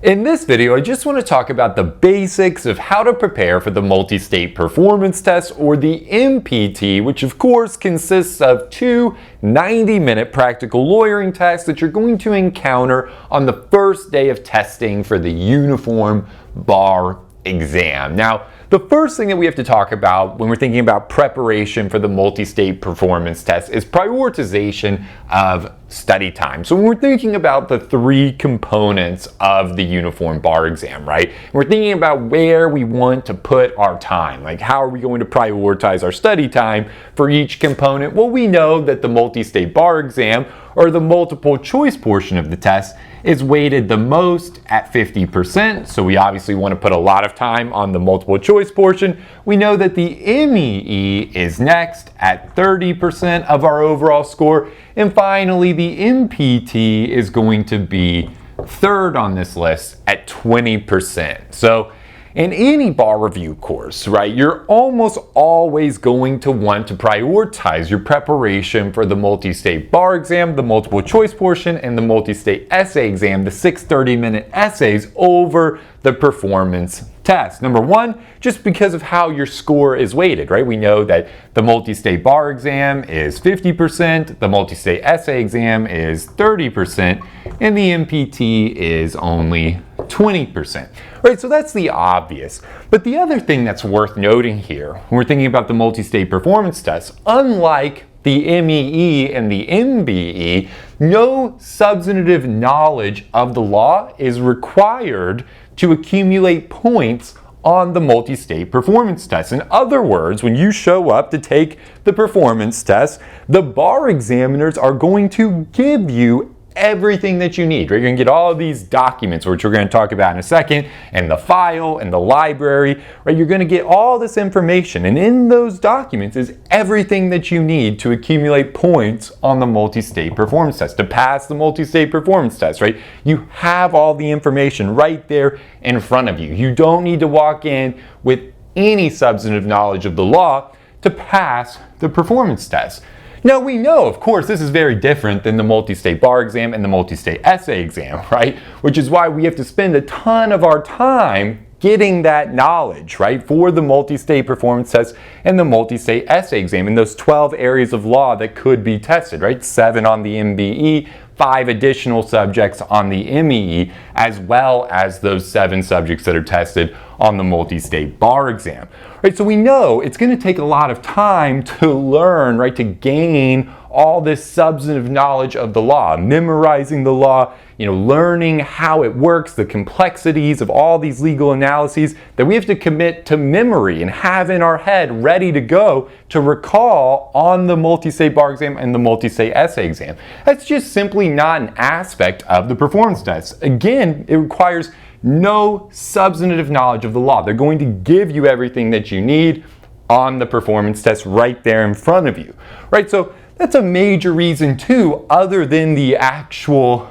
In this video, I just want to talk about the basics of how to prepare for the Multistate Performance Test, or the MPT, which of course consists of two 90-minute practical lawyering tests that you're going to encounter on the first day of testing for the Uniform Bar Exam. Now, the first thing that we have to talk about when we're thinking about preparation for the Multistate Performance Test is prioritization of study time. So when we're thinking about the three components of the Uniform Bar Exam, right? We're thinking about where we want to put our time. Like, how are we going to prioritize our study time for each component? Well, we know that the Multistate Bar Exam, or the multiple choice portion of the test, is weighted the most at 50%. So we obviously want to put a lot of time on the multiple choice portion. We know that the MEE is next at 30% of our overall score. And finally, the MPT is going to be third on this list at 20%. So in any bar review course, right, you're almost always going to want to prioritize your preparation for the Multistate Bar Exam, the multiple choice portion, and the Multistate Essay Exam, the 6 30-minute essays, over the performance test. Number one, just because of how your score is weighted, right? We know that the Multistate Bar Exam is 50%, the Multistate Essay Exam is 30%, and the MPT is only 20%. Right, so that's the obvious. But the other thing that's worth noting here, when we're thinking about the Multistate Performance Test, unlike the MEE and the MBE, no substantive knowledge of the law is required to accumulate points on the Multistate Performance Test. In other words, when you show up to take the performance test, the bar examiners are going to give you everything that you need, right? You're gonna get all of these documents, which we're gonna talk about in a second, and the file and the library, right? You're gonna get all this information, and in those documents is everything that you need to accumulate points on the Multistate Performance Test, to pass the Multistate Performance Test, right? You have all the information right there in front of you. You don't need to walk in with any substantive knowledge of the law to pass the performance test. Now, we know, of course, this is very different than the Multistate Bar Exam and the Multistate Essay Exam, right? Which is why we have to spend a ton of our time getting that knowledge, right, for the Multistate Performance Test and the Multistate Essay Exam, in those 12 areas of law that could be tested, right? 7 on the MBE, 5 additional subjects on the MEE, as well as those 7 subjects that are tested on the Multistate Bar Exam. Right, so we know it's going to take a lot of time to learn, right, to gain all this substantive knowledge of the law, memorizing the law, learning how it works, the complexities of all these legal analyses that we have to commit to memory and have in our head ready to go to recall on the Multistate Bar Exam and the Multistate Essay Exam. That's just simply not an aspect of the performance test. Again, it requires no substantive knowledge of the law. They're going to give you everything that you need on the performance test right there in front of you, right? So that's a major reason too, other than the actual,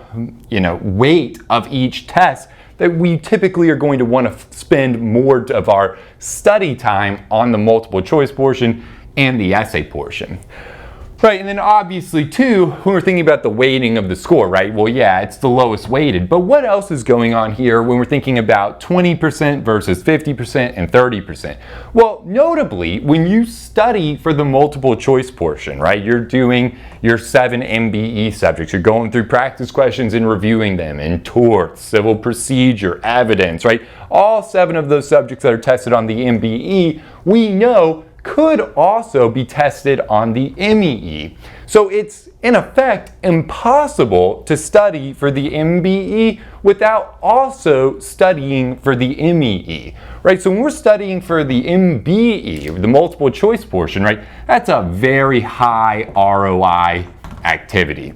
weight of each test, that we typically are going to want to spend more of our study time on the multiple choice portion and the essay portion. Right, and then obviously too, when we're thinking about the weighting of the score, right? Well, yeah, it's the lowest weighted, but what else is going on here when we're thinking about 20% versus 50% and 30%? Well, notably, when you study for the multiple choice portion, right? You're doing your 7 MBE subjects. You're going through practice questions and reviewing them in torts, civil procedure, evidence, right? All 7 of those subjects that are tested on the MBE, we know could also be tested on the MEE. So it's in effect impossible to study for the MBE without also studying for the MEE, right? So when we're studying for the MBE, the multiple choice portion, right, that's a very high ROI activity.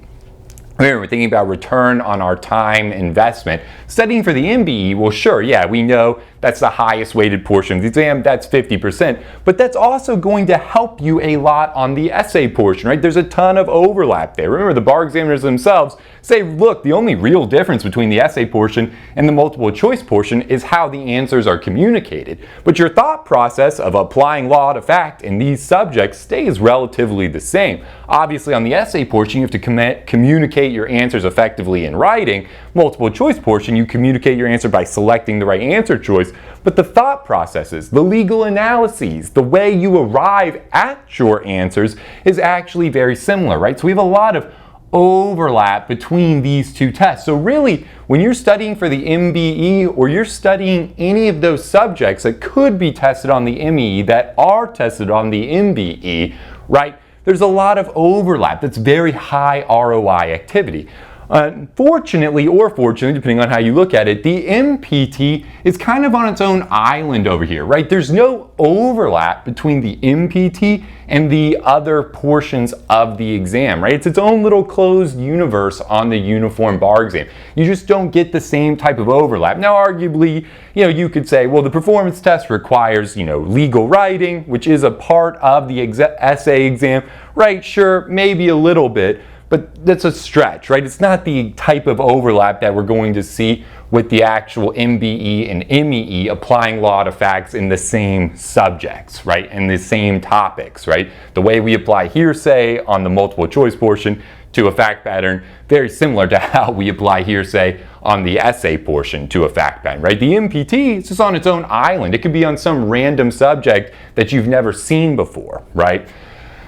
Remember, we're thinking about return on our time investment. Studying for the MBE, well, sure, yeah, we know that's the highest weighted portion of the exam, that's 50%, but that's also going to help you a lot on the essay portion, right? There's a ton of overlap there. Remember, the bar examiners themselves say, look, the only real difference between the essay portion and the multiple choice portion is how the answers are communicated. But your thought process of applying law to fact in these subjects stays relatively the same. Obviously, on the essay portion, you have to communicate communicate your answers effectively in writing. Multiple choice portion, you communicate your answer by selecting the right answer choice. But the thought processes, the legal analyses, the way you arrive at your answers is actually very similar, right? So we have a lot of overlap between these two tests. So really, when you're studying for the MBE or you're studying any of those subjects that could be tested on the MEE that are tested on the MBE, right, there's a lot of overlap. That's very high ROI activity. Unfortunately, or fortunately, depending on how you look at it, the MPT is kind of on its own island over here, right? There's no overlap between the MPT and the other portions of the exam, right? It's its own little closed universe on the uniform bar exam. You just don't get the same type of overlap. Now, arguably, you could say, well, the performance test requires, legal writing, which is a part of the essay exam, right? Sure, maybe a little bit. But that's a stretch, right? It's not the type of overlap that we're going to see with the actual MBE and MEE applying law to facts in the same subjects, right? And the same topics, right? The way we apply hearsay on the multiple choice portion to a fact pattern, very similar to how we apply hearsay on the essay portion to a fact pattern, right? The MPT is just on its own island. It could be on some random subject that you've never seen before, right?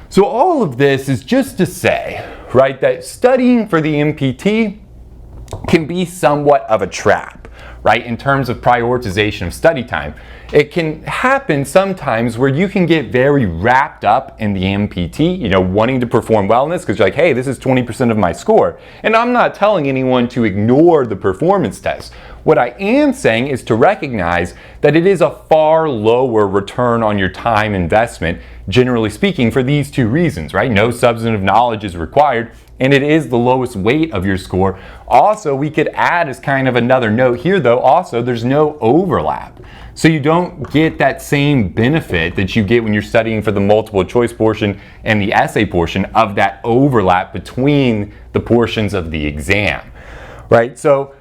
So all of this is just to say, right, that studying for the MPT can be somewhat of a trap, right, in terms of prioritization of study time. It can happen sometimes where you can get very wrapped up in the MPT, wanting to perform well in this because you're like, hey, this is 20% of my score. And I'm not telling anyone to ignore the performance test. What I am saying is to recognize that it is a far lower return on your time investment, generally speaking, for these two reasons, right? No substantive knowledge is required, and it is the lowest weight of your score. Also, we could add as kind of another note here, though, also there's no overlap. So you don't get that same benefit that you get when you're studying for the multiple choice portion and the essay portion of that overlap between the portions of the exam, right? So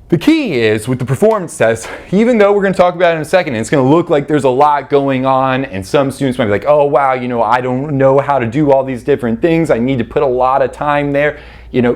the key is with the performance test, even though we're going to talk about it in a second, and it's going to look like there's a lot going on, and some students might be like, oh wow, I don't know how to do all these different things. I need to put a lot of time there.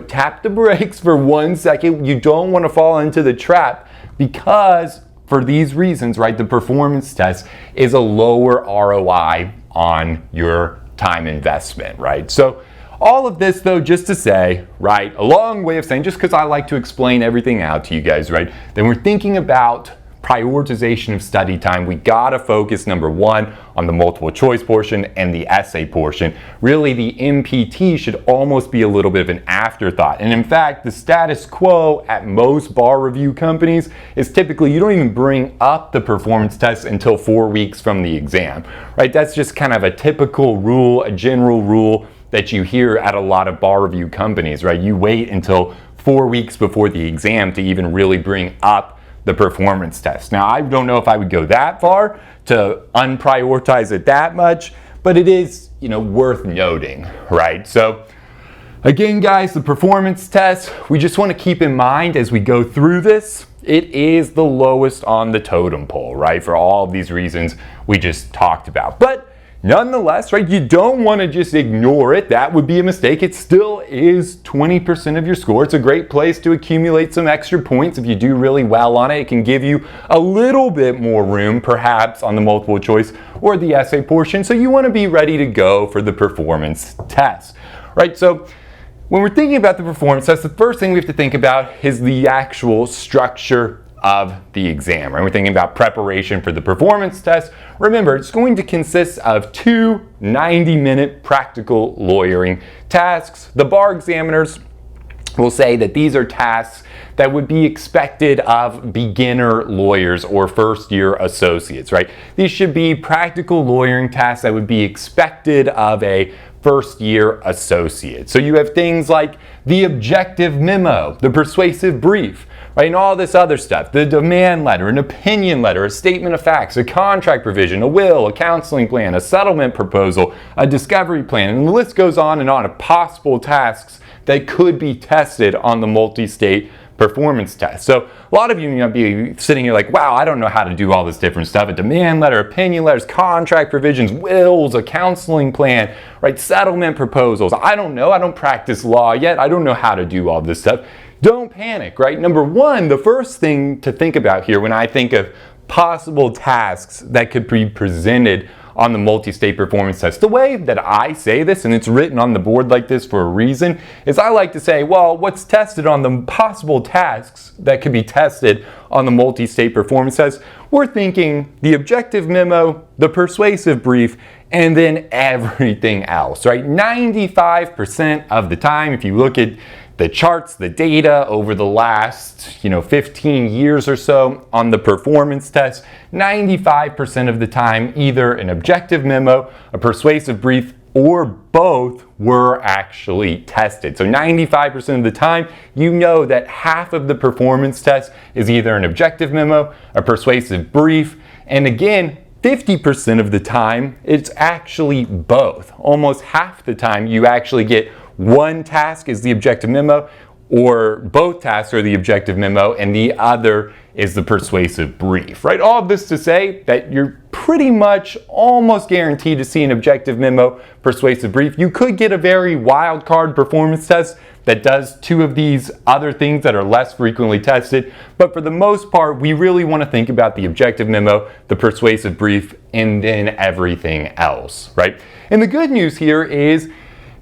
Tap the brakes for 1 second. You don't want to fall into the trap because for these reasons, right, the performance test is a lower ROI on your time investment, right? So all of this, though, just to say, right, a long way of saying, just because I like to explain everything out to you guys, right, then we're thinking about prioritization of study time. We gotta focus, number one, on the multiple choice portion and the essay portion. Really, the MPT should almost be a little bit of an afterthought. And in fact, the status quo at most bar review companies is typically you don't even bring up the performance test until 4 weeks from the exam, right? That's just kind of a typical rule, a general rule that you hear at a lot of bar review companies, right? You wait until 4 weeks before the exam to even really bring up the performance test. Now, I don't know if I would go that far to unprioritize it that much, but it is, worth noting, right? So again, guys, the performance test, we just want to keep in mind as we go through this, it is the lowest on the totem pole, right? For all of these reasons we just talked about. But nonetheless, right, you don't want to just ignore it. That would be a mistake. It still is 20% of your score. It's a great place to accumulate some extra points. If you do really well on it, it can give you a little bit more room, perhaps, on the multiple choice or the essay portion. So you want to be ready to go for the performance test, right? So when we're thinking about the performance test, the first thing we have to think about is the actual structure of the exam, right? We're thinking about preparation for the performance test. Remember, it's going to consist of 2 90-minute practical lawyering tasks. The bar examiners will say that these are tasks that would be expected of beginner lawyers or first-year associates, right? These should be practical lawyering tasks that would be expected of a first-year associate. So you have things like the objective memo, the persuasive brief, right, and all this other stuff, the demand letter, an opinion letter, a statement of facts, a contract provision, a will, a counseling plan, a settlement proposal, a discovery plan, and the list goes on of possible tasks that could be tested on the multi-state Performance Test. So a lot of you might be sitting here like, wow, I don't know how to do all this different stuff. A demand letter, opinion letters, contract provisions, wills, a counseling plan, right? Settlement proposals. I don't know. I don't practice law yet. I don't know how to do all this stuff. Don't panic, right? Number one, the first thing to think about here when I think of possible tasks that could be presented on the multi-state performance test. The way that I say this, and it's written on the board like this for a reason, is I like to say, well, what's tested on the possible tasks that could be tested on the multi-state performance test? We're thinking the objective memo, the persuasive brief, and then everything else, right? 95% of the time, if you look at the charts, the data over the last, 15 years or so on the performance test, 95% of the time, either an objective memo, a persuasive brief, or both were actually tested. So 95% of the time, you know that half of the performance test is either an objective memo, a persuasive brief, and again, 50% of the time, it's actually both. Almost half the time, you actually get one task is the objective memo, or both tasks are the objective memo, and the other is the persuasive brief, right? All of this to say that you're pretty much almost guaranteed to see an objective memo, persuasive brief. You could get a very wild card performance test that does two of these other things that are less frequently tested, but for the most part, we really want to think about the objective memo, the persuasive brief, and then everything else, right? And the good news here is,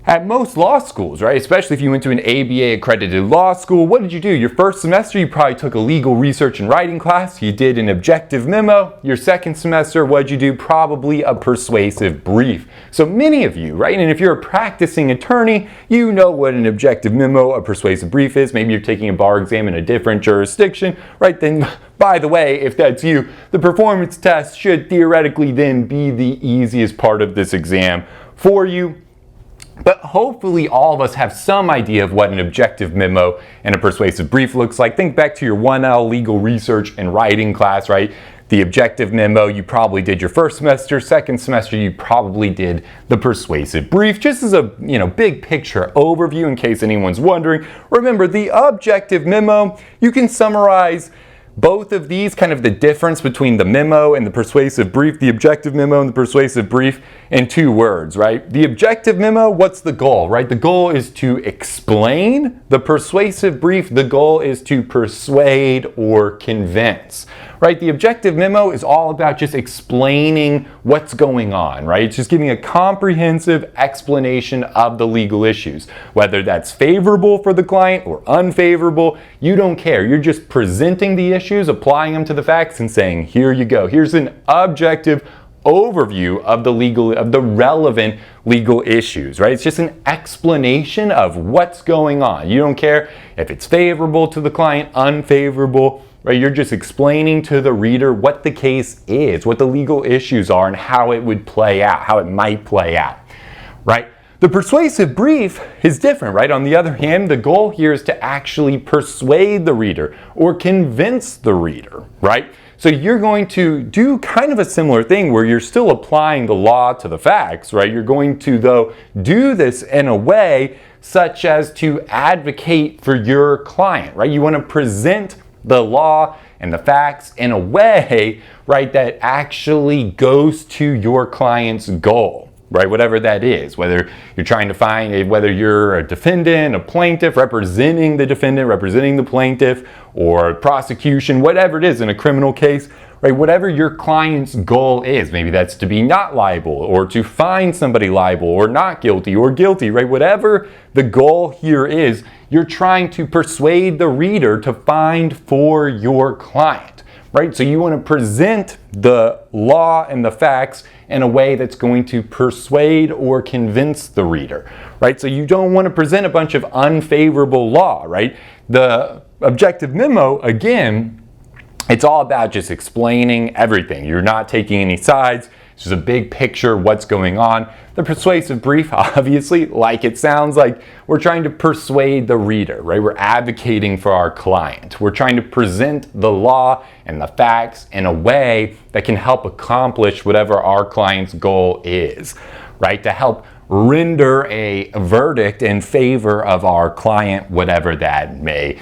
at most law schools, right, especially if you went to an ABA accredited law school, what did you do? Your first semester, you probably took a legal research and writing class. You did an objective memo. Your second semester, what did you do? Probably a persuasive brief. So many of you, right, and if you're a practicing attorney, you know what an objective memo, a persuasive brief is. Maybe you're taking a bar exam in a different jurisdiction, right? Then, by the way, if that's you, the performance test should theoretically then be the easiest part of this exam for you. But hopefully all of us have some idea of what an objective memo and a persuasive brief looks like. Think back to your 1L legal research and writing class, right? The objective memo, you probably did your first semester. Second semester, you probably did the persuasive brief. Just as a big picture overview in case anyone's wondering. Remember, the objective memo, you can summarize both of these, kind of the difference between the memo and the persuasive brief, the objective memo and the persuasive brief, in 2 words, right? The objective memo, what's the goal, right? The goal is to explain. The persuasive brief, the goal is to persuade or convince, right? The objective memo is all about just explaining what's going on, right? It's just giving a comprehensive explanation of the legal issues. Whether that's favorable for the client or unfavorable, you don't care. You're just presenting the issues, applying them to the facts, and saying, here you go. Here's an objective overview of the relevant legal issues, right? It's just an explanation of what's going on. You don't care if it's favorable to the client, unfavorable, right? You're just explaining to the reader what the case is, what the legal issues are, and how it would play out, how it might play out, right? The persuasive brief is different, right? On the other hand, the goal here is to actually persuade the reader or convince the reader, right? So you're going to do kind of a similar thing where you're still applying the law to the facts, right? You're going to, though, do this in a way such as to advocate for your client, right? You want to present the law and the facts in a way, right, that actually goes to your client's goal, right? Whatever that is, whether you're trying to find whether you're a defendant, a plaintiff, representing the defendant, representing the plaintiff, or prosecution, whatever it is in a criminal case, right? Whatever your client's goal is, maybe that's to be not liable, or to find somebody liable, or not guilty, or guilty, right? Whatever the goal here is, you're trying to persuade the reader to find for your client, right? So you want to present the law and the facts in a way that's going to persuade or convince the reader, right? So you don't want to present a bunch of unfavorable law, right? The objective memo, again, it's all about just explaining everything. You're not taking any sides. It's just a big picture, what's going on. The persuasive brief, obviously, like it sounds like, we're trying to persuade the reader, right? We're advocating for our client. We're trying to present the law and the facts in a way that can help accomplish whatever our client's goal is, right? To help render a verdict in favor of our client, whatever that may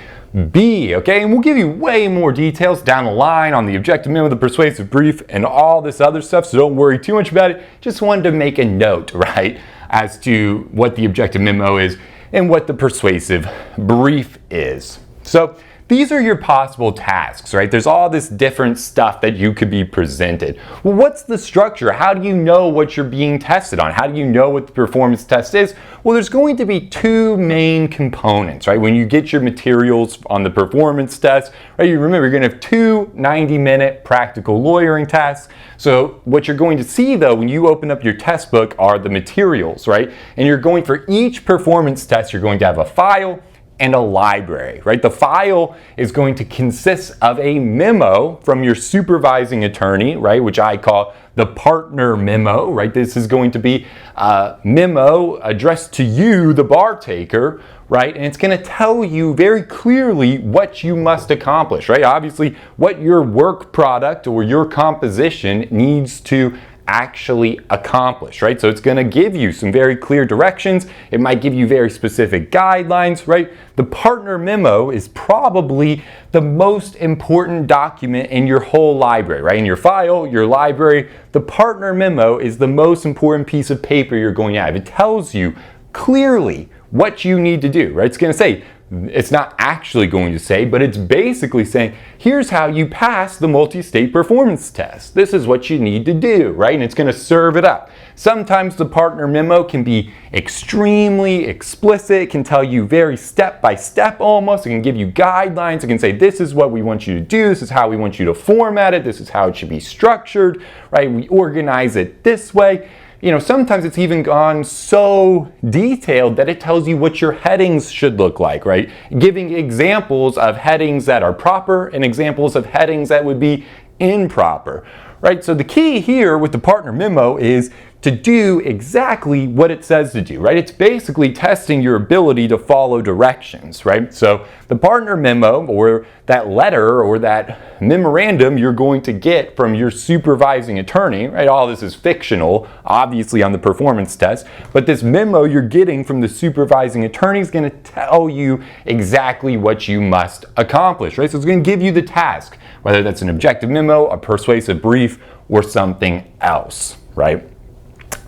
B, okay? And we'll give you way more details down the line on the objective memo, the persuasive brief, and all this other stuff, so don't worry too much about it. Just wanted to make a note, right, as to what the objective memo is and what the persuasive brief is. So these are your possible tasks, right? There's all this different stuff that you could be presented. Well, what's the structure? How do you know what you're being tested on? How do you know what the performance test is? Well, there's going to be two main components, right? When you get your materials on the performance test, right? You remember, you're gonna have two 90-minute practical lawyering tasks. So what you're going to see though, when you open up your test book, are the materials, right? And you're going, for each performance test, you're going to have a file and a library, right? The file is going to consist of a memo from your supervising attorney, right, which I call the partner memo, right? This is going to be a memo addressed to you, the bar taker, right? And it's going to tell you very clearly what you must accomplish, right? Obviously, what your work product or your composition needs to actually accomplish, right? So it's going to give you some very clear directions. It might give you very specific guidelines, right? The partner memo is probably the most important document in your whole library, right? In your file, your library, the partner memo is the most important piece of paper you're going to have. It tells you clearly what you need to do, right? It's going to say, it's not actually going to say, but it's basically saying, here's how you pass the multi-state performance test. This is what you need to do, right? And it's going to serve it up. Sometimes the partner memo can be extremely explicit. It can tell you very step by step almost. It can give you guidelines. It can say, this is what we want you to do. This is how we want you to format it. This is how it should be structured, right? We organize it this way. You know, sometimes it's even gone so detailed that it tells you what your headings should look like, right? Giving examples of headings that are proper and examples of headings that would be improper, right? So the key here with the partner memo is to do exactly what it says to do, right? It's basically testing your ability to follow directions, right? So the partner memo, or that letter or that memorandum you're going to get from your supervising attorney, right? All this is fictional, obviously, on the performance test, but this memo you're getting from the supervising attorney is going to tell you exactly what you must accomplish, right? So it's going to give you the task, whether that's an objective memo, a persuasive brief, or something else, right?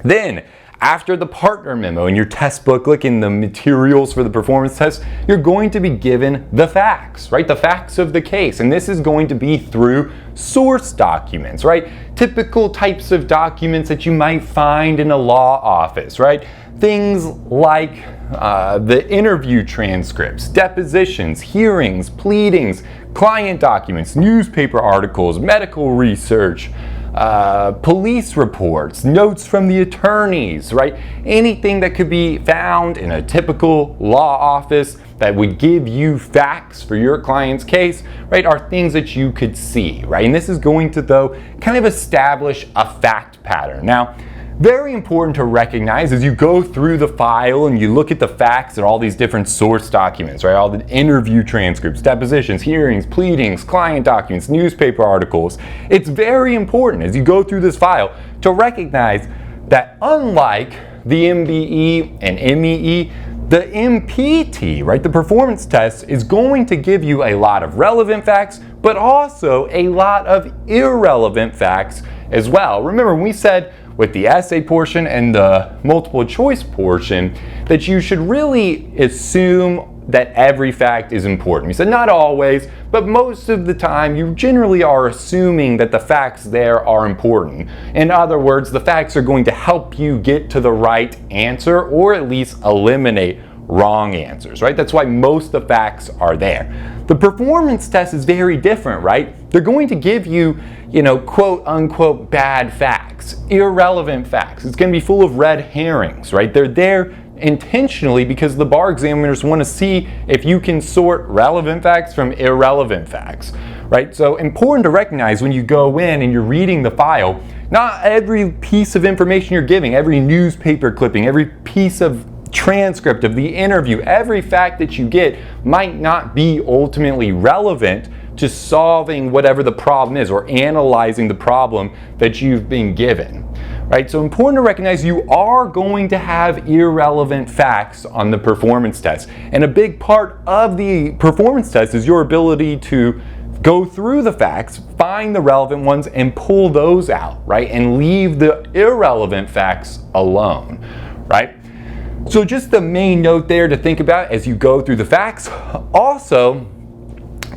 Then, after the partner memo in your test booklet and the materials for the performance test, you're going to be given the facts, right? The facts of the case. And this is going to be through source documents, right? Typical types of documents that you might find in a law office, right? Things like the interview transcripts, depositions, hearings, pleadings, client documents, newspaper articles, medical research, police reports, notes from the attorneys, right? Anything that could be found in a typical law office that would give you facts for your client's case, right, are things that you could see, right? And this is going to, though, kind of establish a fact pattern. Now, very important to recognize as you go through the file and you look at the facts and all these different source documents, right? All the interview transcripts, depositions, hearings, pleadings, client documents, newspaper articles. It's very important as you go through this file to recognize that unlike the MBE and MEE, the MPT, right, the performance test, is going to give you a lot of relevant facts, but also a lot of irrelevant facts as well. Remember, we said with the essay portion and the multiple choice portion that you should really assume that every fact is important. We said not always, but most of the time you generally are assuming that the facts there are important. In other words, the facts are going to help you get to the right answer or at least eliminate wrong answers, right? That's why most of the facts are there. The performance test is very different, right? They're going to give you, quote unquote bad facts, irrelevant facts. It's going to be full of red herrings, right? They're there intentionally because the bar examiners want to see if you can sort relevant facts from irrelevant facts, right? So important to recognize when you go in and you're reading the file, not every piece of information you're giving, every newspaper clipping, every piece of transcript of the interview, every fact that you get might not be ultimately relevant to solving whatever the problem is or analyzing the problem that you've been given. Right, so important to recognize you are going to have irrelevant facts on the performance test. And a big part of the performance test is your ability to go through the facts, find the relevant ones, and pull those out, right? And leave the irrelevant facts alone, right? So just the main note there to think about as you go through the facts. Also,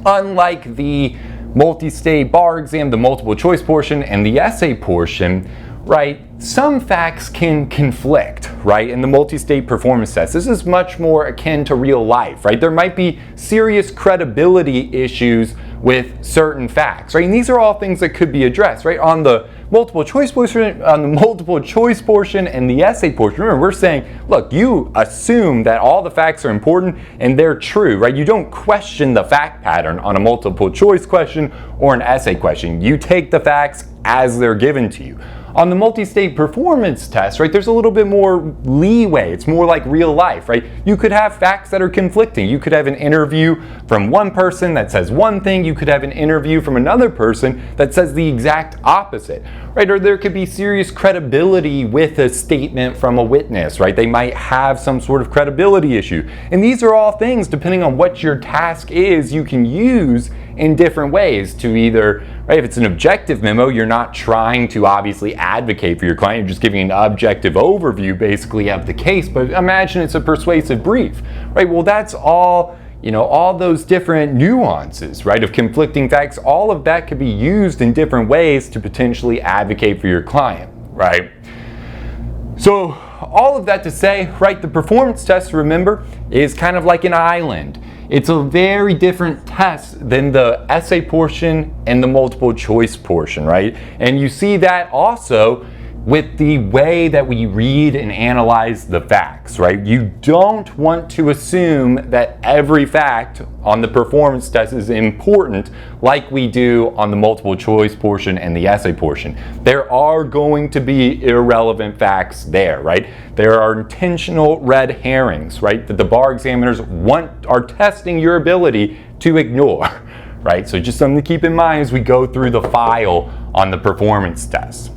unlike the multi-state bar exam, the multiple choice portion, and the essay portion, right, some facts can conflict, right, in the multi-state performance test. This is much more akin to real life, right? There might be serious credibility issues with certain facts, right? And these are all things that could be addressed, right? On the multiple choice portion, and the essay portion, remember, we're saying, look, you assume that all the facts are important and they're true, right? You don't question the fact pattern on a multiple choice question or an essay question. You take the facts as they're given to you. On the multi-state performance test, right, there's a little bit more leeway. It's more like real life, right? You could have facts that are conflicting. You could have an interview from one person that says one thing. You could have an interview from another person that says the exact opposite, right? Or there could be serious credibility with a statement from a witness, right? They might have some sort of credibility issue. And these are all things, depending on what your task is, you can use in different ways to either, right, if it's an objective memo, you're not trying to obviously advocate for your client, you're just giving an objective overview basically of the case, but imagine it's a persuasive brief, right? Well, that's all, you know, all those different nuances, right, of conflicting facts, all of that could be used in different ways to potentially advocate for your client, right? So all of that to say, right, the performance test, remember, is kind of like an island. It's a very different test than the essay portion and the multiple choice portion, right? And you see that also with the way that we read and analyze the facts, right? You don't want to assume that every fact on the performance test is important like we do on the multiple choice portion and the essay portion. There are going to be irrelevant facts there, right? There are intentional red herrings, right, that the bar examiners are testing your ability to ignore, right? So just something to keep in mind as we go through the file on the performance test.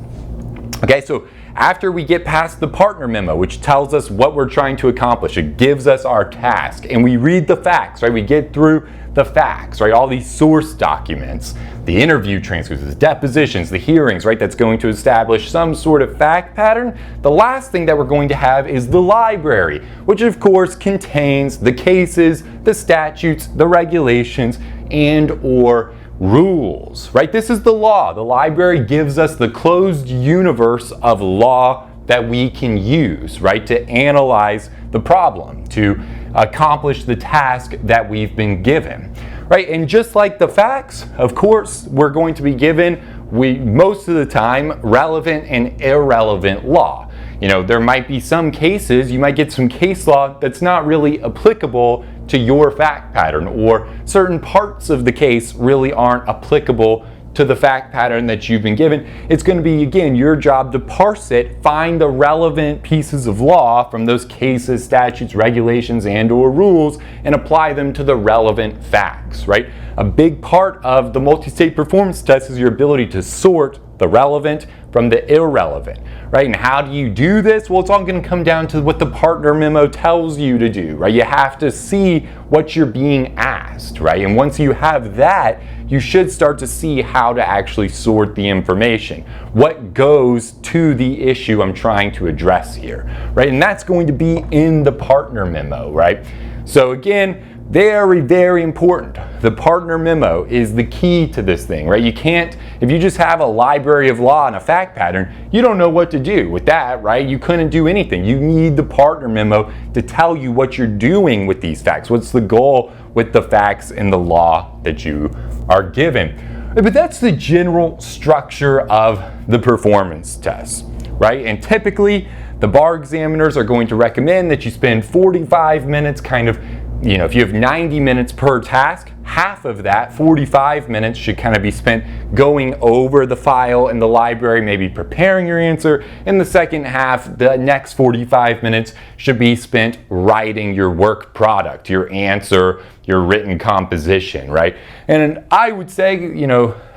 Okay, so after we get past the partner memo, which tells us what we're trying to accomplish, it gives us our task, and we read the facts, right? We get through the facts, right? All these source documents, the interview transcripts, the depositions, the hearings, right? That's going to establish some sort of fact pattern. The last thing that we're going to have is the library, which of course contains the cases, the statutes, the regulations, and or rules, right? This is the law. The library gives us the closed universe of law that we can use, right, to analyze the problem, to accomplish the task that we've been given, right? And just like the facts, of course, we're going to be given, most of the time, relevant and irrelevant law. You know, there might be some cases, you might get some case law that's not really applicable to your fact pattern, or certain parts of the case really aren't applicable to the fact pattern that you've been given. It's going to be, again, your job to parse it, find the relevant pieces of law from those cases, statutes, regulations, and or rules, and apply them to the relevant facts, right? A big part of the multi-state performance test is your ability to sort the relevant from the irrelevant, right? And how do you do this? Well, it's all going to come down to what the partner memo tells you to do, right? You have to see what you're being asked, right? And once you have that, you should start to see how to actually sort the information. What goes to the issue I'm trying to address here, right? And that's going to be in the partner memo, right? So again, very, very important. The partner memo is the key to this thing, right? You can't, if you just have a library of law and a fact pattern, you don't know what to do with that, right? You couldn't do anything. You need the partner memo to tell you what you're doing with these facts. What's the goal with the facts and the law that you are given? But that's the general structure of the performance test, right? And typically, the bar examiners are going to recommend that you spend 45 minutes kind of if you have 90 minutes per task, half of that, 45 minutes, should kind of be spent going over the file in the library, maybe preparing your answer. And the second half, the next 45 minutes, should be spent writing your work product, your answer, your written composition, right? And I would say,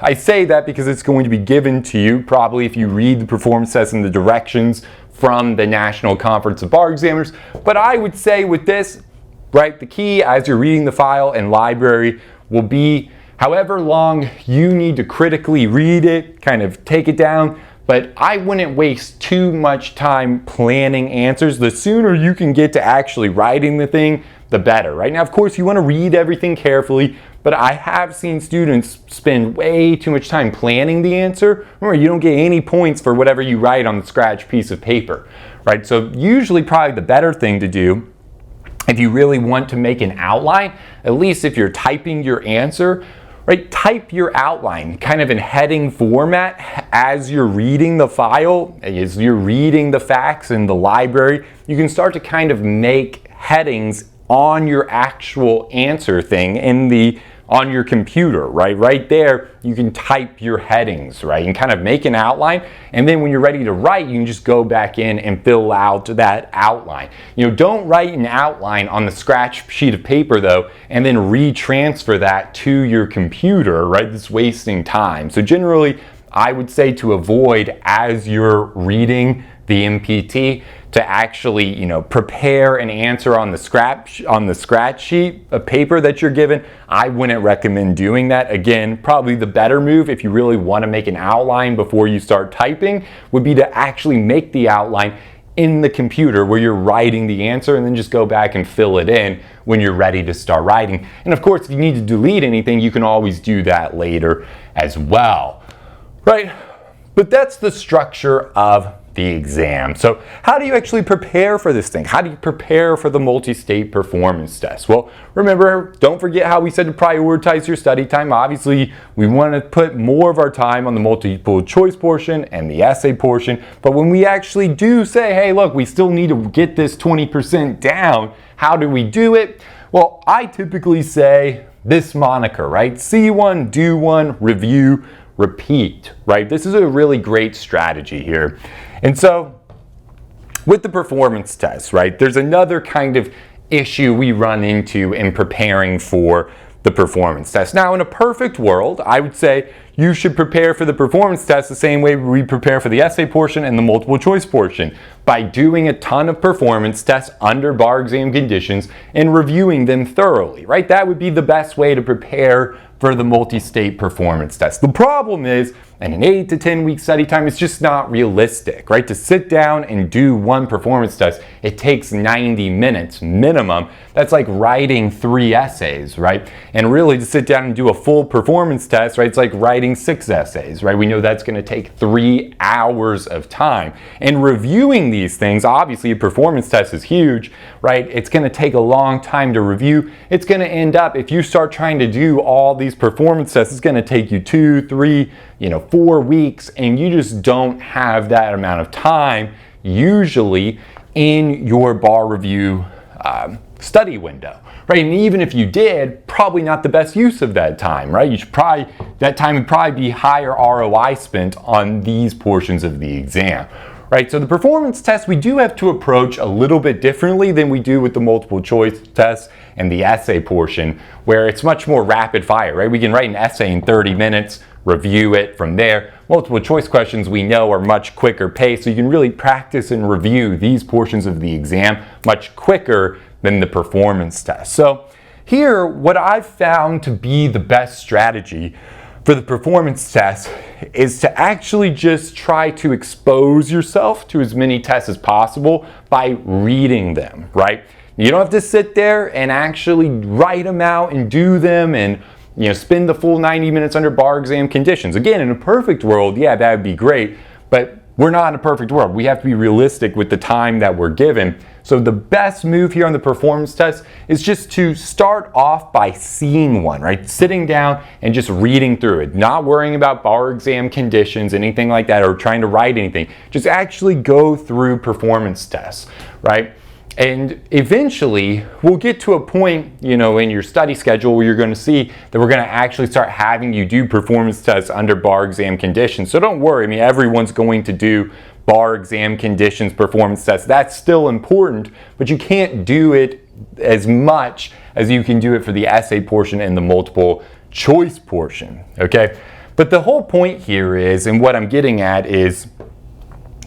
I say that because it's going to be given to you probably if you read the performance test and the directions from the National Conference of Bar Examiners. But I would say with this, right, the key as you're reading the file and library will be however long you need to critically read it, kind of take it down. But I wouldn't waste too much time planning answers. The sooner you can get to actually writing the thing, the better. Right now, of course, you want to read everything carefully, but I have seen students spend way too much time planning the answer. Remember, you don't get any points for whatever you write on the scratch piece of paper, right? So usually probably the better thing to do, if you really want to make an outline, at least if you're typing your answer, right, type your outline kind of in heading format as you're reading the file, as you're reading the facts in the library. You can start to kind of make headings on your actual answer thing on your computer, right? Right there, you can type your headings, right? And kind of make an outline. And then when you're ready to write, you can just go back in and fill out that outline. Don't write an outline on the scratch sheet of paper though, and then retransfer that to your computer, right? That's wasting time. So generally, I would say to avoid, as you're reading the MPT, to actually, prepare an answer on the scratch sheet of paper that you're given. I wouldn't recommend doing that. Again, probably the better move if you really want to make an outline before you start typing would be to actually make the outline in the computer where you're writing the answer, and then just go back and fill it in when you're ready to start writing. And of course, if you need to delete anything, you can always do that later as well, right? But that's the structure of the exam. So how do you actually prepare for this thing? How do you prepare for the multi-state performance test? Well, remember, don't forget how we said to prioritize your study time. Obviously, we want to put more of our time on the multiple choice portion and the essay portion. But when we actually do say, hey, look, we still need to get this 20% down, how do we do it? Well, I typically say this moniker, right? See one, do one, review, repeat, right? This is a really great strategy here. And so with the performance test, right, there's another kind of issue we run into in preparing for the performance test. Now, in a perfect world, I would say you should prepare for the performance test the same way we prepare for the essay portion and the multiple choice portion, by doing a ton of performance tests under bar exam conditions and reviewing them thoroughly, right? That would be the best way to prepare for the multi-state performance test. The problem is, in an 8 to 10 week study time, it's just not realistic, right? To sit down and do one performance test, it takes 90 minutes minimum. That's like writing 3 essays, right? And really, to sit down and do a full performance test, right, it's like writing 6 essays, right? We know that's gonna take 3 hours of time. And reviewing these things, obviously a performance test is huge, right? It's gonna take a long time to review. It's gonna end up, if you start trying to do all these performance tests, it's gonna take you 2, 3, 4 weeks, and you just don't have that amount of time usually in your bar review study window, right? And even if you did, probably not the best use of that time, right? That time would probably be higher ROI spent on these portions of the exam, right? So the performance test we do have to approach a little bit differently than we do with the multiple choice tests and the essay portion, where it's much more rapid fire, right? We can write an essay in 30 minutes, review it from there. Multiple choice questions we know are much quicker paced, so you can really practice and review these portions of the exam much quicker than the performance test. So here, what I've found to be the best strategy for the performance test is to actually just try to expose yourself to as many tests as possible by reading them, right? You don't have to sit there and actually write them out and do them and spend the full 90 minutes under bar exam conditions. Again, in a perfect world, yeah, that would be great, but we're not in a perfect world. We have to be realistic with the time that we're given. So the best move here on the performance test is just to start off by seeing one, right? Sitting down and just reading through it, not worrying about bar exam conditions, anything like that, or trying to write anything. Just actually go through performance tests, right? And eventually, we'll get to a point, in your study schedule where you're going to see that we're going to actually start having you do performance tests under bar exam conditions. So don't worry, everyone's going to do bar exam conditions performance tests. That's still important, but you can't do it as much as you can do it for the essay portion and the multiple choice portion, okay? But the whole point here is, and what I'm getting at is,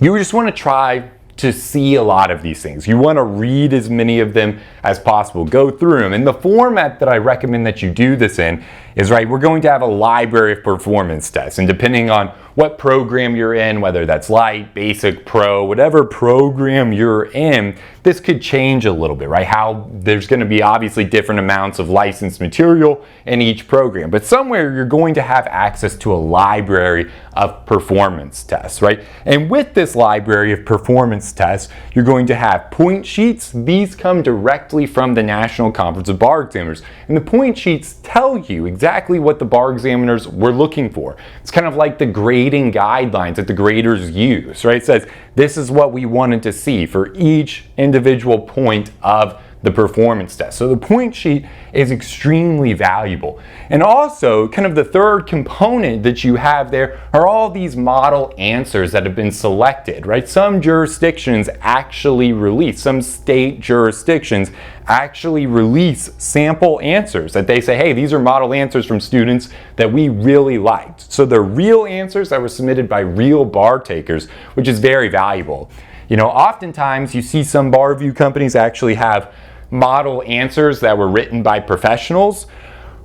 you just want to try to see a lot of these things. You want to read as many of them as possible, go through them. And the format that I recommend that you do this in is, we're going to have a library of performance tests, and depending on what program you're in, whether that's light, basic, pro, whatever program you're in, this could change a little bit, how there's going to be obviously different amounts of licensed material in each program, but somewhere you're going to have access to a library of performance tests, And with this library of performance tests, you're going to have point sheets. These come directly from the National Conference of Bar Examiners, and the point sheets tell you exactly what the bar examiners were looking for. It's kind of like the grading guidelines that the graders use, It says, this is what we wanted to see for each individual point of the performance test. So the point sheet is extremely valuable. And also, kind of the third component that you have there are all these model answers that have been selected, Some jurisdictions actually release, some state jurisdictions actually release sample answers that they say, hey, these are model answers from students that we really liked. So they're real answers that were submitted by real bar takers, which is very valuable. Oftentimes you see some bar review companies actually have model answers that were written by professionals.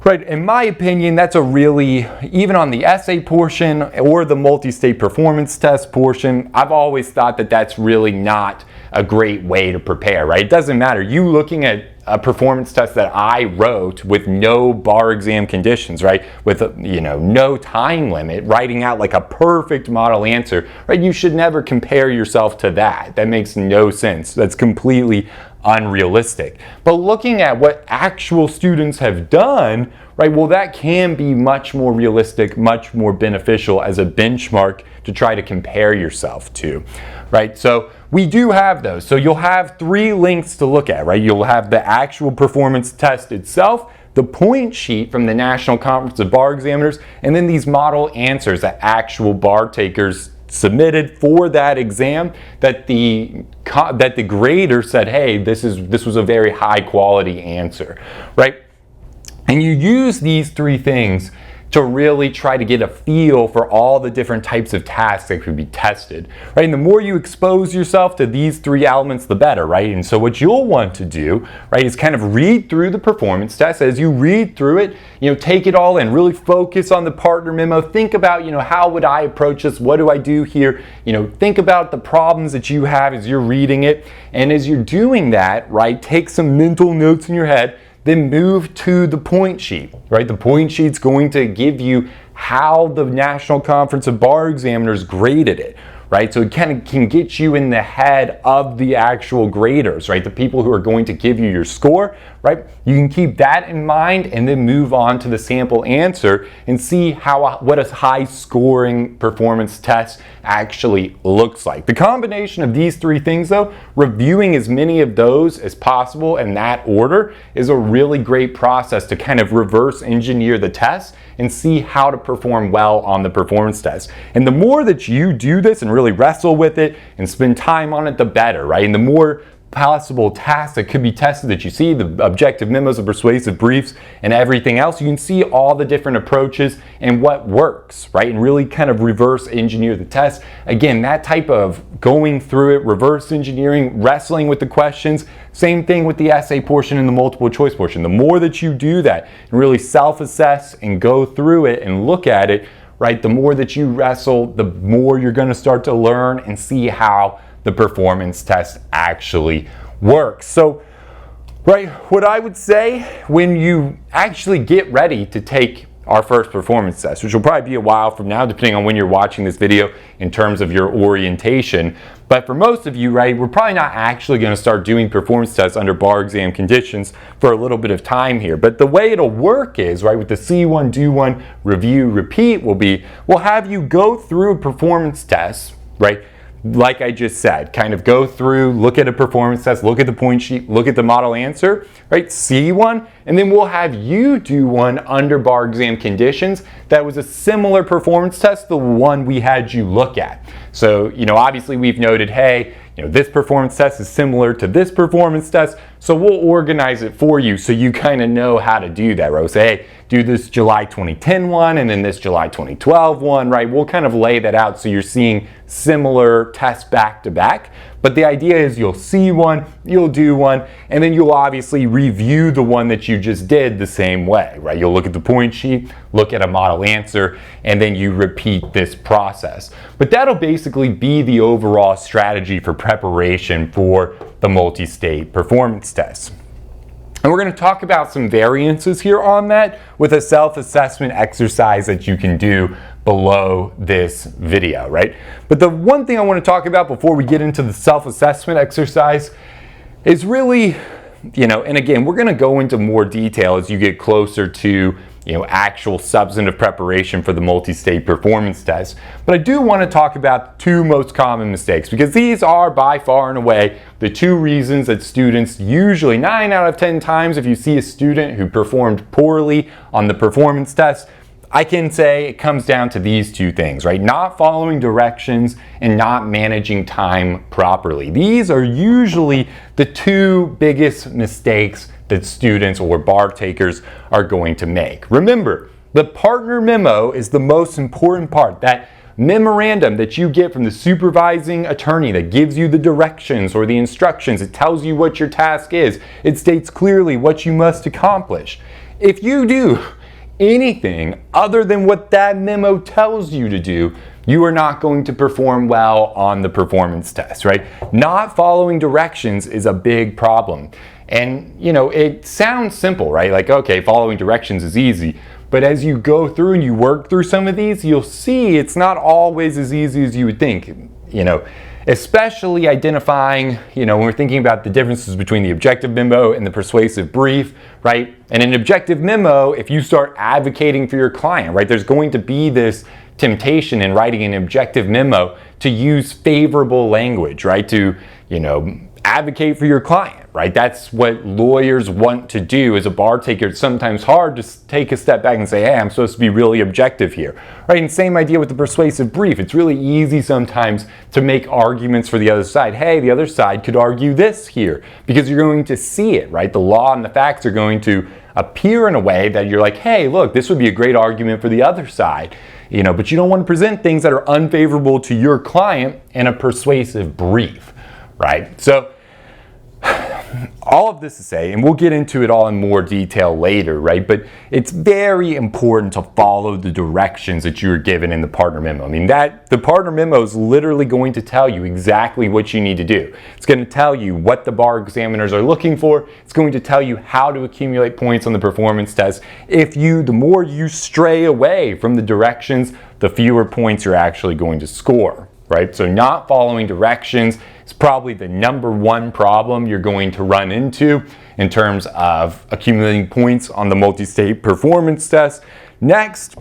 In my opinion, that's a really, even on the essay portion or the multi-state performance test portion, I've always thought that that's really not a great way to prepare, It doesn't matter. You looking at a performance test that I wrote with no bar exam conditions, with no time limit, writing out like a perfect model answer, You should never compare yourself to that. That makes no sense. That's completely unrealistic. But looking at what actual students have done, well, that can be much more realistic, much more beneficial as a benchmark to try to compare yourself to, So we do have those. So you'll have 3 links to look at, You'll have the actual performance test itself, the point sheet from the National Conference of Bar Examiners, and then these model answers that actual bar takers submitted for that exam that the grader said, hey, this was a very high quality answer, And you use these 3 things to really try to get a feel for all the different types of tasks that could be tested, And the more you expose yourself to these 3 elements, the better, And so what you'll want to do, is kind of read through the performance test. As you read through it, take it all in, really focus on the partner memo, think about, how would I approach this? What do I do here? Think about the problems that you have as you're reading it. And as you're doing that, take some mental notes in your head, then move to the point sheet, The point sheet's going to give you how the National Conference of Bar Examiners graded it, So it kind of can get you in the head of the actual graders, The people who are going to give you your score, You can keep that in mind and then move on to the sample answer and see what a high scoring performance test actually looks like. The combination of these 3 things, though, reviewing as many of those as possible in that order, is a really great process to kind of reverse engineer the test and see how to perform well on the performance test. And the more that you do this and really wrestle with it and spend time on it, the better, And the more possible tasks that could be tested that you see, the objective memos, the persuasive briefs, and everything else, you can see all the different approaches and what works, And really kind of reverse engineer the test. Again, that type of going through it, reverse engineering, wrestling with the questions, same thing with the essay portion and the multiple choice portion. The more that you do that and really self-assess and go through it and look at it, the more that you wrestle, the more you're going to start to learn and see how the performance test actually works. So, what I would say when you actually get ready to take our first performance test, which will probably be a while from now, depending on when you're watching this video in terms of your orientation. But for most of you, we're probably not actually going to start doing performance tests under bar exam conditions for a little bit of time here. But the way it'll work is, with the see one, do one, review, repeat, we'll have you go through a performance test, like I just said, kind of go through, look at a performance test, look at the point sheet, look at the model answer, right? See one, and then we'll have you do one under bar exam conditions that was a similar performance test, the one we had you look at. So, obviously we've noted, hey, this performance test is similar to this performance test, so we'll organize it for you so you kind of know how to do that, right? We'll say, hey, do this July 2010 one and then this July 2012 one, right? We'll kind of lay that out so you're seeing similar tests back to back. But the idea is you'll see one, you'll do one, and then you'll obviously review the one that you just did the same way, right? You'll look at the point sheet, look at a model answer, and then you repeat this process. But that'll basically be the overall strategy for preparation for the multi-state performance test. And we're going to talk about some variances here on that with a self-assessment exercise that you can do below this video, right? But the one thing I want to talk about before we get into the self-assessment exercise is really, and again, we're going to go into more detail as you get closer to actual substantive preparation for the multi-state performance test. But I do want to talk about the two most common mistakes, because these are by far and away the two reasons that students usually, 9 out of 10 times, if you see a student who performed poorly on the performance test, I can say it comes down to these two things, right? Not following directions and not managing time properly. These are usually the two biggest mistakes that students or bar takers are going to make. Remember, the partner memo is the most important part. That memorandum that you get from the supervising attorney that gives you the directions or the instructions. It tells you what your task is. It states clearly what you must accomplish. If you do anything other than what that memo tells you to do, you are not going to perform well on the performance test, right? Not following directions is a big problem. And it sounds simple, right? Like, okay, following directions is easy. But as you go through and you work through some of these, you'll see it's not always as easy as you would think. Especially identifying, when we're thinking about the differences between the objective memo and the persuasive brief, right? And an objective memo, if you start advocating for your client, right, there's going to be this temptation in writing an objective memo to use favorable language, right? To, advocate for your client, right? That's what lawyers want to do. As a bar taker, it's sometimes hard to take a step back and say, hey, I'm supposed to be really objective here, right? And same idea with the persuasive brief. It's really easy sometimes to make arguments for the other side. Hey, the other side could argue this here, because you're going to see it, right? The law and the facts are going to appear in a way that you're like, hey, look, this would be a great argument for the other side, but you don't want to present things that are unfavorable to your client in a persuasive brief, right? So all of this to say, and we'll get into it all in more detail later, right? But it's very important to follow the directions that you're given in the partner memo. I mean, the partner memo is literally going to tell you exactly what you need to do. It's going to tell you what the bar examiners are looking for. It's going to tell you how to accumulate points on the performance test. The more you stray away from the directions, the fewer points you're actually going to score, right? So not following directions is probably the number one problem you're going to run into in terms of accumulating points on the multi-state performance test. Next,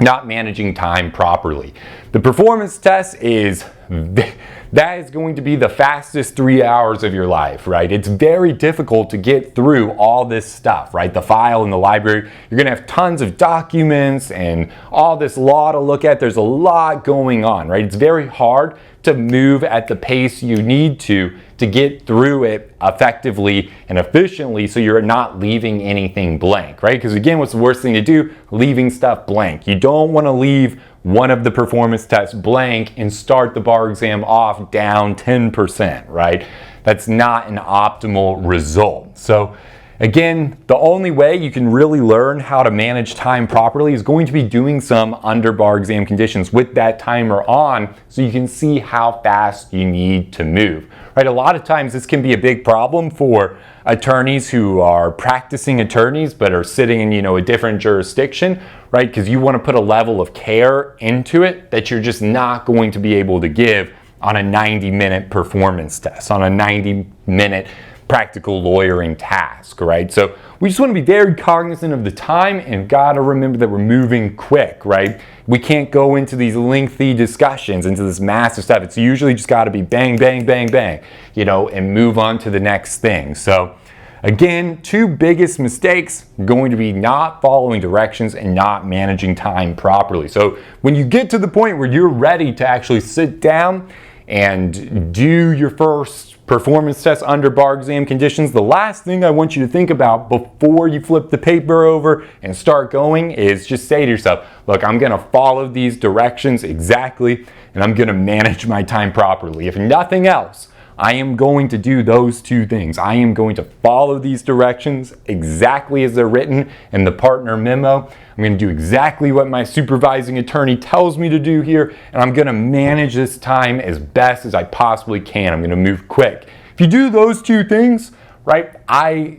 not managing time properly. The performance test is going to be the fastest 3 hours of your life, right? It's very difficult to get through all this stuff, right? The file in the library, you're gonna have tons of documents and all this law to look at. There's a lot going on, right? It's very hard to move at the pace you need to get through it effectively and efficiently so you're not leaving anything blank, right? Because again, what's the worst thing to do? Leaving stuff blank. You don't want to leave one of the performance tests blank and start the bar exam off down 10%, right? That's not an optimal result. So again, the only way you can really learn how to manage time properly is going to be doing some under bar exam conditions with that timer on so you can see how fast you need to move, right? A lot of times this can be a big problem for attorneys who are practicing attorneys but are sitting in a different jurisdiction, right? Because you want to put a level of care into it that you're just not going to be able to give on a 90-minute performance test, on a 90-minute practical lawyering task, right? So we just want to be very cognizant of the time and gotta remember that we're moving quick, right? We can't go into these lengthy discussions, into this massive stuff. It's usually just gotta be bang, bang, bang, bang, you know, and move on to the next thing. So again, two biggest mistakes going to be not following directions and not managing time properly. So when you get to the point where you're ready to actually sit down and do your first performance test under bar exam conditions, the last thing I want you to think about before you flip the paper over and start going is just say to yourself, look, I'm gonna follow these directions exactly and I'm gonna manage my time properly. If nothing else, I am going to do those two things. I am going to follow these directions exactly as they're written in the partner memo. I'm going to do exactly what my supervising attorney tells me to do here, and I'm going to manage this time as best as I possibly can. I'm going to move quick. If you do those two things, right,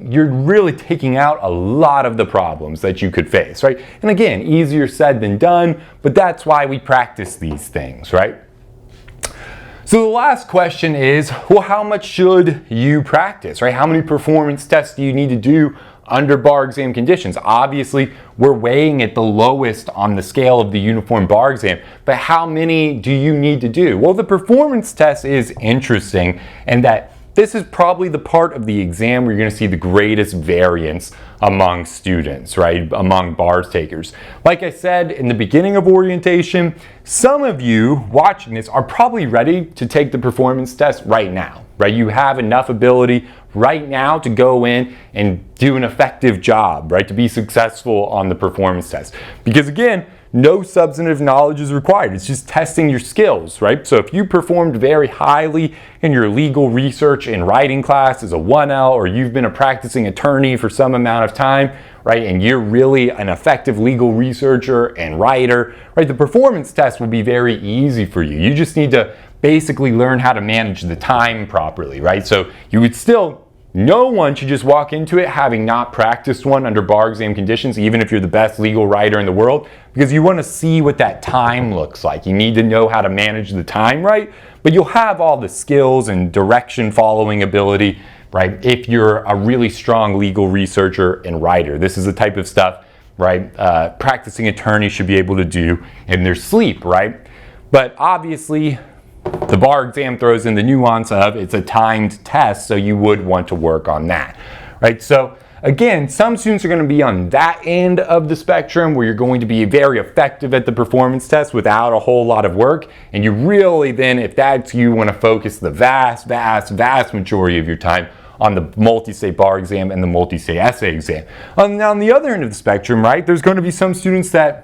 you're really taking out a lot of the problems that you could face, right? And again, easier said than done, but that's why we practice these things, right? So the last question is, well, how much should you practice, right? How many performance tests do you need to do under bar exam conditions? Obviously, we're weighing it the lowest on the scale of the uniform bar exam, but how many do you need to do? Well, the performance test is interesting in that this is probably the part of the exam where you're going to see the greatest variance among students, right? Among bar takers. Like I said in the beginning of orientation, some of you watching this are probably ready to take the performance test right now, right? You have enough ability right now to go in and do an effective job, right? To be successful on the performance test. Because again, no substantive knowledge is required. It's just testing your skills, right? So if you performed very highly in your legal research and writing class as a 1L, or you've been a practicing attorney for some amount of time, right, and you're really an effective legal researcher and writer, right, the performance test will be very easy for you. You just need to basically learn how to manage the time properly, right? So you would still, no one should just walk into it having not practiced one under bar exam conditions, even if you're the best legal writer in the world, because you want to see what that time looks like. You need to know how to manage the time right, but you'll have all the skills and direction following ability, right, if you're a really strong legal researcher and writer. This is the type of stuff, right, practicing attorneys should be able to do in their sleep, right? But obviously, the bar exam throws in the nuance of it's a timed test, so you would want to work on that, right? So again, some students are going to be on that end of the spectrum where you're going to be very effective at the performance test without a whole lot of work, and you really then, if that's you, want to focus the vast majority of your time on the multi-state bar exam and the multi-state essay exam. On the other end of the spectrum, right, there's going to be some students that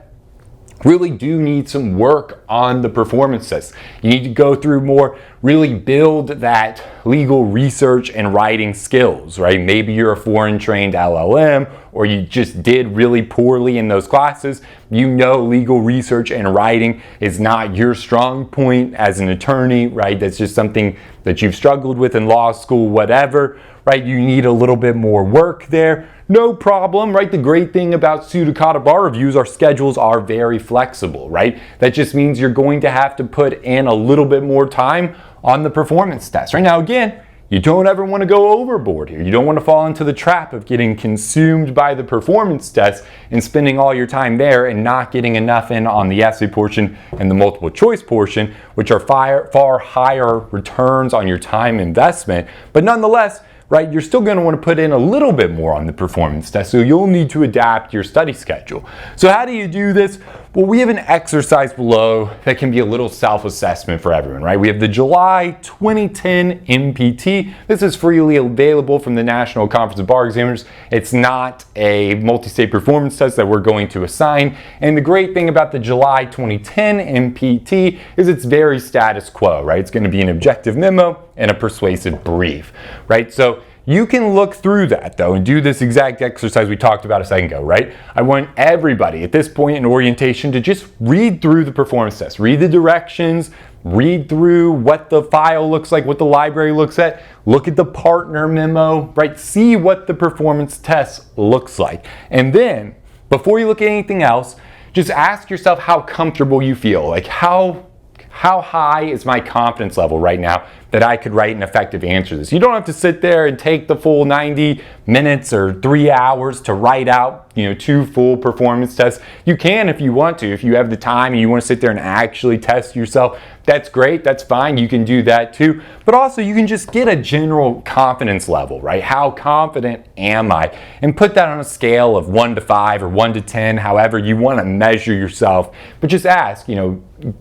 really do need some work on the performance test. You need to go through more, really build that legal research and writing skills, right? Maybe you're a foreign trained LLM, or you just did really poorly in those classes. You know legal research and writing is not your strong point as an attorney, right? That's just something that you've struggled with in law school, whatever, right? You need a little bit more work there. No problem, right? The great thing about Studicata bar reviews, our schedules are very flexible, right? That just means you're going to have to put in a little bit more time on the performance test. Right now, again, you don't ever want to go overboard here. You don't want to fall into the trap of getting consumed by the performance test and spending all your time there and not getting enough in on the essay portion and the multiple choice portion, which are far higher returns on your time investment. But nonetheless, right, you're still going to want to put in a little bit more on the performance test, so you'll need to adapt your study schedule. So how do you do this? Well, we have an exercise below that can be a little self-assessment for everyone, right? We have the July 2010 MPT. This is freely available from the National Conference of Bar Examiners. It's not a multi-state performance test that we're going to assign. And the great thing about the July 2010 MPT is it's very status quo, right? It's going to be an objective memo and a persuasive brief, right? So you can look through that though and do this exact exercise we talked about a second ago, right? I want everybody at this point in orientation to just read through the performance test, read the directions, read through what the file looks like, what the library looks at, look at the partner memo, right? See what the performance test looks like. And then before you look at anything else, just ask yourself how comfortable you feel. Like how high is my confidence level right now that I could write an effective answer to this. You don't have to sit there and take the full 90 minutes or 3 hours to write out, 2 full performance tests. You can if you want to. If you have the time and you want to sit there and actually test yourself, that's great, that's fine, you can do that too. But also you can just get a general confidence level, right? How confident am I? And put that on a scale of 1 to 5 or 1 to 10, however you want to measure yourself. But just ask,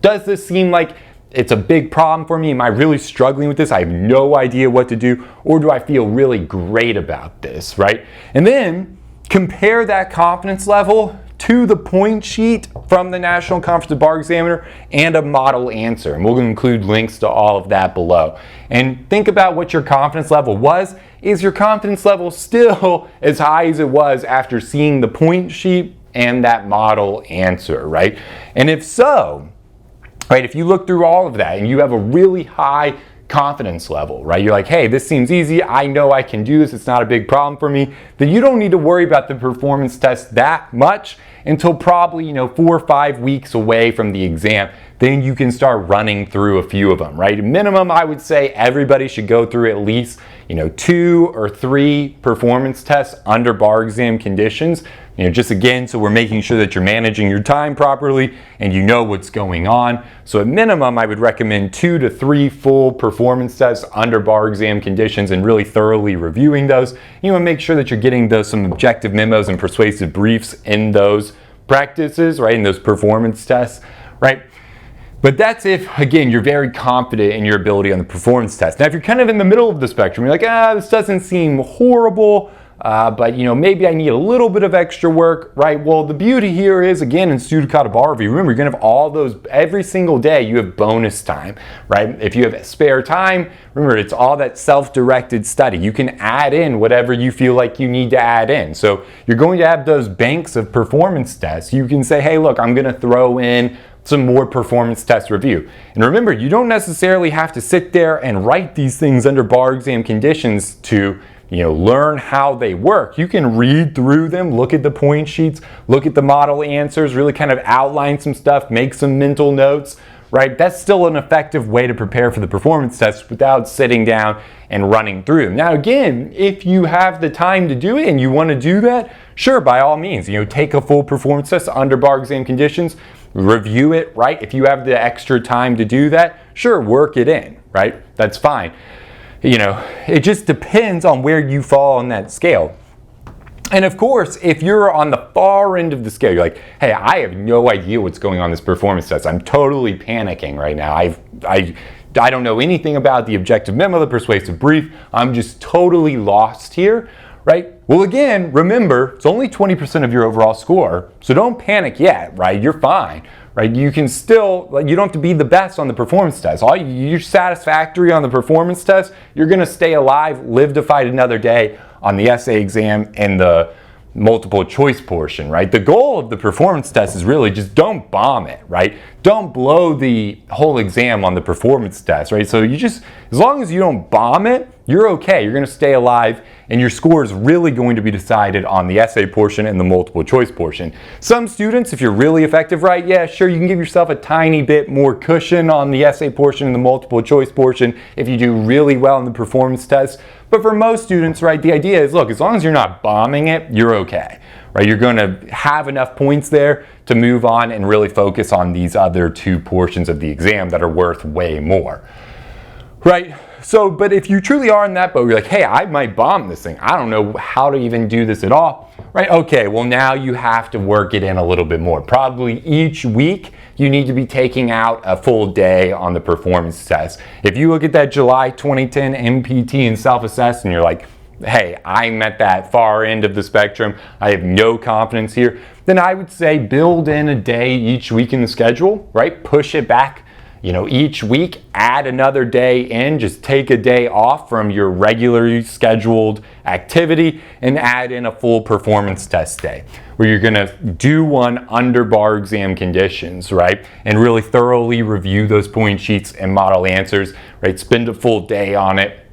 does this seem like it's a big problem for me? Am I really struggling with this? I have no idea what to do. Or do I feel really great about this, right? And then compare that confidence level to the point sheet from the National Conference of Bar Examiner and a model answer. And we'll include links to all of that below. And think about what your confidence level was. Is your confidence level still as high as it was after seeing the point sheet and that model answer, right? And if so, right, if you look through all of that and you have a really high confidence level, right, you're like, hey, this seems easy, I know I can do this, it's not a big problem for me, then you don't need to worry about the performance test that much until probably 4 or 5 weeks away from the exam. Then you can start running through a few of them, right? Minimum, I would say everybody should go through at least 2 or 3 performance tests under bar exam conditions. Just again, so we're making sure that you're managing your time properly and you know what's going on. So at minimum, I would recommend 2 to 3 full performance tests under bar exam conditions and really thoroughly reviewing those. You want to make sure that you're getting some objective memos and persuasive briefs in those practices, right, in those performance tests, right? But that's if, again, you're very confident in your ability on the performance test. Now, if you're kind of in the middle of the spectrum, you're like, this doesn't seem horrible, but maybe I need a little bit of extra work, right? Well, the beauty here is, again, in Studicata Bar Review, remember, you're gonna have all those, every single day you have bonus time, right? If you have spare time, remember, it's all that self-directed study. You can add in whatever you feel like you need to add in. So you're going to have those banks of performance tests. You can say, hey, look, I'm gonna throw in some more performance test review. And remember, you don't necessarily have to sit there and write these things under bar exam conditions to learn how they work. You can read through them, look at the point sheets, look at the model answers, really kind of outline some stuff, make some mental notes, right? That's still an effective way to prepare for the performance test without sitting down and running through them. Now, again, if you have the time to do it and you want to do that, sure, by all means, take a full performance test under bar exam conditions, review it, right? If you have the extra time to do that, sure, work it in, right? That's fine. It just depends on where you fall on that scale. And of course, if you're on the far end of the scale, you're like, hey, I have no idea what's going on in this performance test. I'm totally panicking right now. I don't know anything about the objective memo, the persuasive brief. I'm just totally lost here, right? Well, again, remember, it's only 20% of your overall score, so don't panic yet, right? You're fine, right? You can still, you don't have to be the best on the performance test. You're satisfactory on the performance test, you're gonna stay alive, live to fight another day on the essay exam and the multiple choice portion, right? The goal of the performance test is really just don't bomb it, right? Don't blow the whole exam on the performance test, right? So as long as you don't bomb it, you're okay. You're gonna stay alive and your score is really going to be decided on the essay portion and the multiple choice portion. Some students, if you're really effective, right, yeah, sure, you can give yourself a tiny bit more cushion on the essay portion and the multiple choice portion if you do really well in the performance test. But for most students, right, the idea is, look, as long as you're not bombing it, you're okay, right? You're going to have enough points there to move on and really focus on these other 2 portions of the exam that are worth way more, right? So, but if you truly are in that boat, you're like, hey, I might bomb this thing. I don't know how to even do this at all, right? Okay, well, now you have to work it in a little bit more. Probably each week, you need to be taking out a full day on the performance test. If you look at that July 2010 MPT and self-assess and you're like, hey, I'm at that far end of the spectrum, I have no confidence here, then I would say build in a day each week in the schedule, right? Push it back. Each week, add another day in, just take a day off from your regularly scheduled activity and add in a full performance test day where you're gonna do one under bar exam conditions, right? And really thoroughly review those point sheets and model answers, right? Spend a full day on it,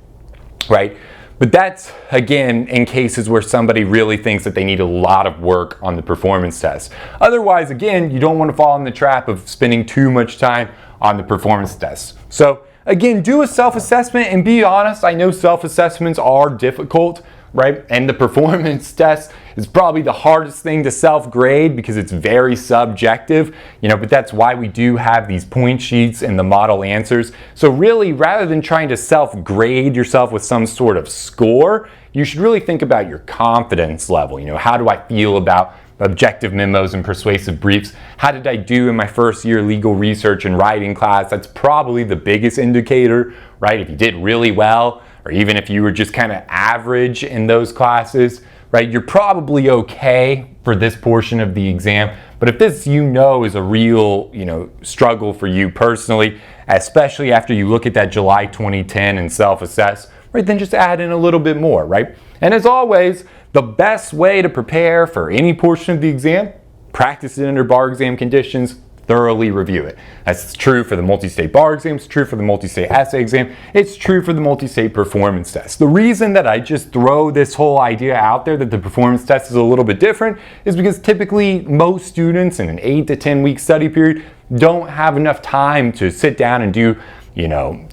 right? But that's, again, in cases where somebody really thinks that they need a lot of work on the performance test. Otherwise, again, you don't want to fall in the trap of spending too much time on the performance test. So again, do a self-assessment, and be honest, I know self-assessments are difficult, right? And the performance test is probably the hardest thing to self-grade because it's very subjective, but that's why we do have these point sheets and the model answers. So really, rather than trying to self-grade yourself with some sort of score, you should really think about your confidence level. How do I feel about objective memos and persuasive briefs? How did I do in my first year legal research and writing class? That's probably the biggest indicator, right? If you did really well, or even if you were just kind of average in those classes, right, you're probably okay for this portion of the exam. But if this, is a real, struggle for you personally, especially after you look at that July 2010 and self-assess, right, then just add in a little bit more, right? And as always, the best way to prepare for any portion of the exam, practice it under bar exam conditions, thoroughly review it. That's true for the multi-state bar exam, it's true for the multi-state essay exam, it's true for the multi-state performance test. The reason that I just throw this whole idea out there that the performance test is a little bit different is because typically most students in an 8 to 10 week study period don't have enough time to sit down and do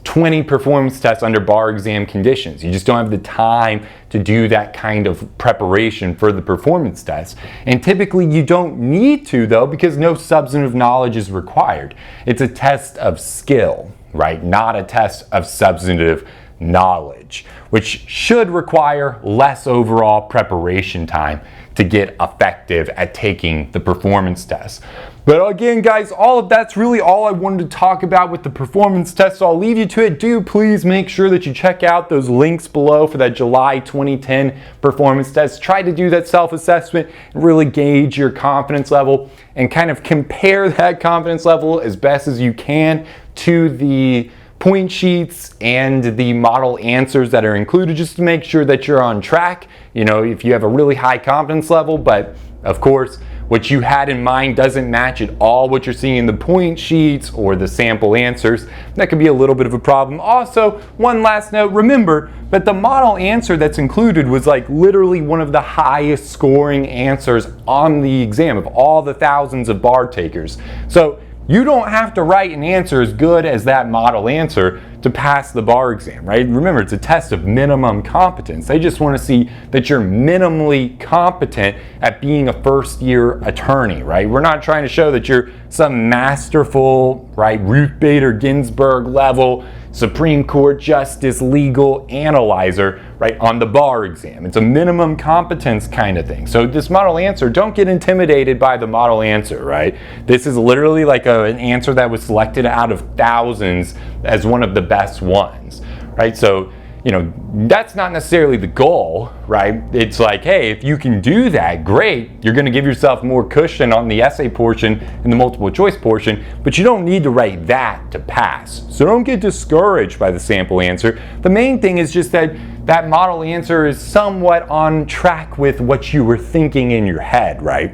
20 performance tests under bar exam conditions. You just don't have the time to do that kind of preparation for the performance test. And typically you don't need to, though, because no substantive knowledge is required. It's a test of skill, right? Not a test of substantive knowledge, which should require less overall preparation time to get effective at taking the performance test. But again, guys, all of that's really all I wanted to talk about with the performance test, so I'll leave you to it. Do please make sure that you check out those links below for that July 2010 performance test. Try to do that self-assessment, really gauge your confidence level, and kind of compare that confidence level as best as you can to the point sheets and the model answers that are included, just to make sure that you're on track. If you have a really high confidence level, but of course, what you had in mind doesn't match at all what you're seeing in the point sheets or the sample answers, that could be a little bit of a problem. Also, one last note, remember that the model answer that's included was like literally one of the highest scoring answers on the exam of all the thousands of bar takers. So you don't have to write an answer as good as that model answer to pass the bar exam, right? Remember, it's a test of minimum competence. They just want to see that you're minimally competent at being a first-year attorney, right? We're not trying to show that you're some masterful, right, Ruth Bader Ginsburg level Supreme Court Justice legal analyzer, right, on the bar exam. It's a minimum competence kind of thing. So this model answer, don't get intimidated by the model answer, right? This is literally like an answer that was selected out of thousands as one of the best ones, right? So, that's not necessarily the goal, right? It's like, hey, if you can do that, great. You're going to give yourself more cushion on the essay portion and the multiple choice portion, but you don't need to write that to pass. So don't get discouraged by the sample answer. The main thing is just that that model answer is somewhat on track with what you were thinking in your head, right?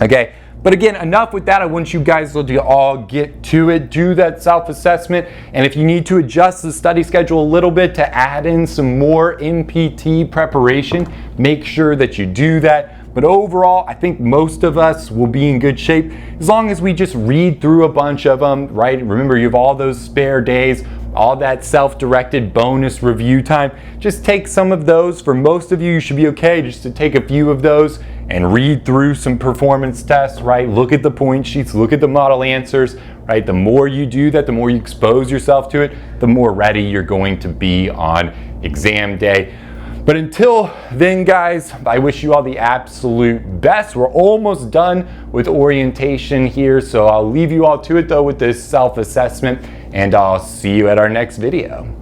Okay. But again, enough with that. I want you guys to all get to it, do that self-assessment, and if you need to adjust the study schedule a little bit to add in some more MPT preparation, make sure that you do that. But overall, I think most of us will be in good shape as long as we just read through a bunch of them, right? Remember, you have all those spare days, all that self-directed bonus review time. Just take some of those. For most of you, you should be okay just to take a few of those and read through some performance tests, right? Look at the point sheets, look at the model answers, right? The more you do that, the more you expose yourself to it, the more ready you're going to be on exam day. But until then, guys, I wish you all the absolute best. We're almost done with orientation here, so I'll leave you all to it though with this self-assessment, and I'll see you at our next video.